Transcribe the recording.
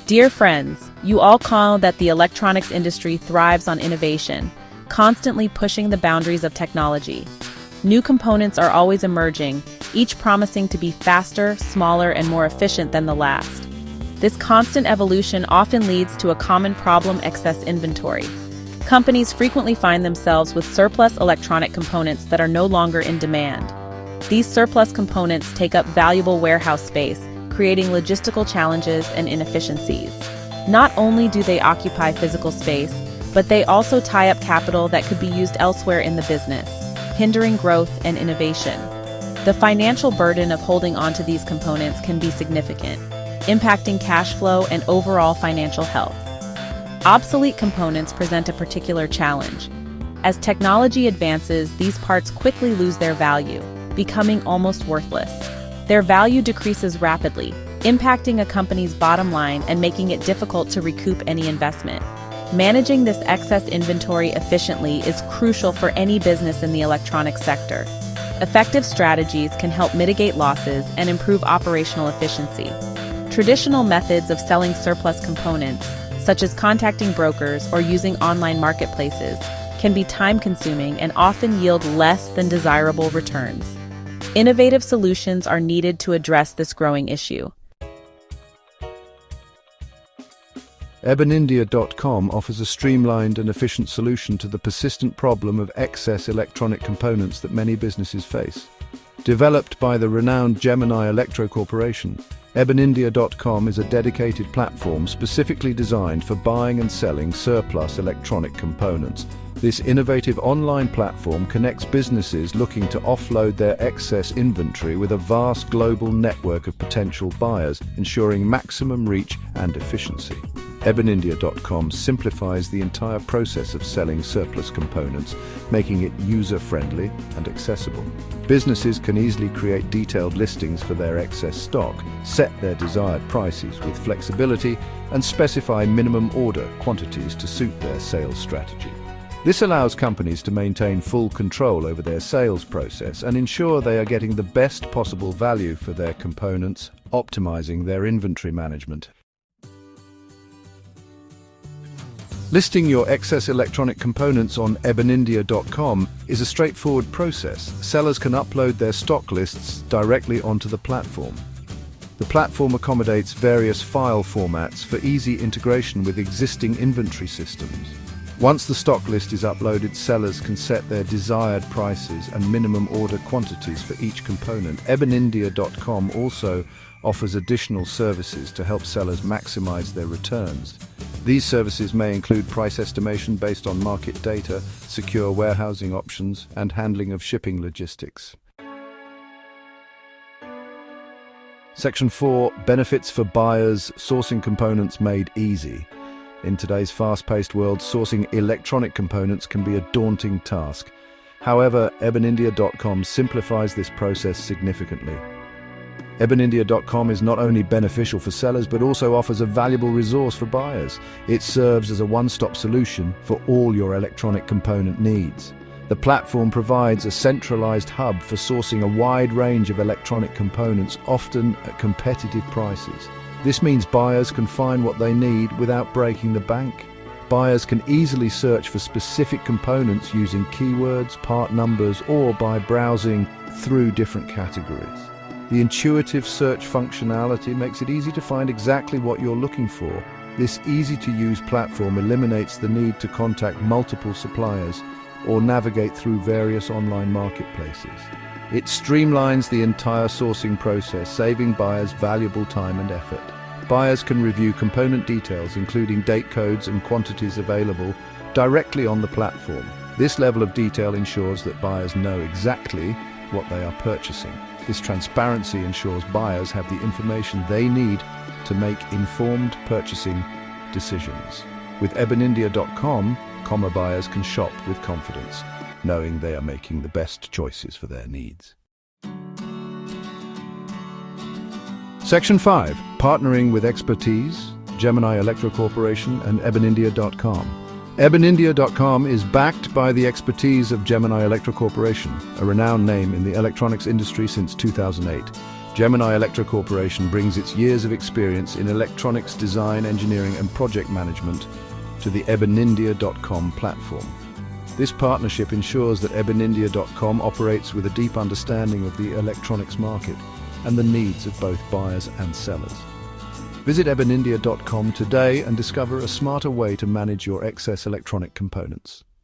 Dear friends, you all know that the electronics industry thrives on innovation, constantly pushing the boundaries of technology. New components are always emerging, each promising to be faster, smaller, and more efficient than the last. This constant evolution often leads to a common problem: excess inventory. Companies frequently find themselves with surplus electronic components that are no longer in demand. These surplus components take up valuable warehouse space, creating logistical challenges and inefficiencies. Not only do they occupy physical space, but they also tie up capital that could be used elsewhere in the business, hindering growth and innovation. The financial burden of holding onto these components can be significant, impacting cash flow and overall financial health. Obsolete components present a particular challenge. As technology advances, these parts quickly lose their value, becoming almost worthless. Their value decreases rapidly, impacting a company's bottom line and making it difficult to recoup any investment. Managing this excess inventory efficiently is crucial for any business in the electronics sector. Effective strategies can help mitigate losses and improve operational efficiency. Traditional methods of selling surplus components, such as contacting brokers or using online marketplaces, can be time-consuming and often yield less than desirable returns. Innovative solutions are needed to address this growing issue. EbinIndia.com offers a streamlined and efficient solution to the persistent problem of excess electronic components that many businesses face. Developed by the renowned Gemni Electro Corporation, EbinIndia.com is a dedicated platform specifically designed for buying and selling surplus electronic components. This innovative online platform connects businesses looking to offload their excess inventory with a vast global network of potential buyers, ensuring maximum reach and efficiency. EbinIndia.com simplifies the entire process of selling surplus components, making it user-friendly and accessible. Businesses can easily create detailed listings for their excess stock, set their desired prices with flexibility, and specify minimum order quantities to suit their sales strategy. This allows companies to maintain full control over their sales process and ensure they are getting the best possible value for their components, optimizing their inventory management. Listing your excess electronic components on EbinIndia.com is a straightforward process. Sellers can upload their stock lists directly onto the platform. The platform accommodates various file formats for easy integration with existing inventory systems. Once the stock list is uploaded, sellers can set their desired prices and minimum order quantities for each component. EbinIndia.com also offers additional services to help sellers maximize their returns. These services may include price estimation based on market data, secure warehousing options, and handling of shipping logistics. Section 4. Benefits for buyers: sourcing components made easy. In today's fast-paced world, sourcing electronic components can be a daunting task. However, EbinIndia.com simplifies this process significantly. EbinIndia.com is not only beneficial for sellers but also offers a valuable resource for buyers. It serves as a one-stop solution for all your electronic component needs. The platform provides a centralized hub for sourcing a wide range of electronic components, often at competitive prices. This means buyers can find what they need without breaking the bank. Buyers can easily search for specific components using keywords, part numbers, or by browsing through different categories. The intuitive search functionality makes it easy to find exactly what you're looking for. This easy-to-use platform eliminates the need to contact multiple suppliers or navigate through various online marketplaces. It streamlines the entire sourcing process, saving buyers valuable time and effort. Buyers can review component details, including date codes and quantities available, directly on the platform. This level of detail ensures that buyers know exactly what they are purchasing. This transparency ensures buyers have the information they need to make informed purchasing decisions. With EbinIndia.com, buyers can shop with confidence, knowing they are making the best choices for their needs. Section 5. Partnering with expertise, Gemni Electro Corporation and EbinIndia.com. EbinIndia.com is backed by the expertise of Gemni Electro Corporation, a renowned name in the electronics industry since 2008. Gemni Electro Corporation brings its years of experience in electronics design, engineering and project management to the EbinIndia.com platform. This partnership ensures that EbinIndia.com operates with a deep understanding of the electronics market and the needs of both buyers and sellers. Visit EbinIndia.com today and discover a smarter way to manage your excess electronic components.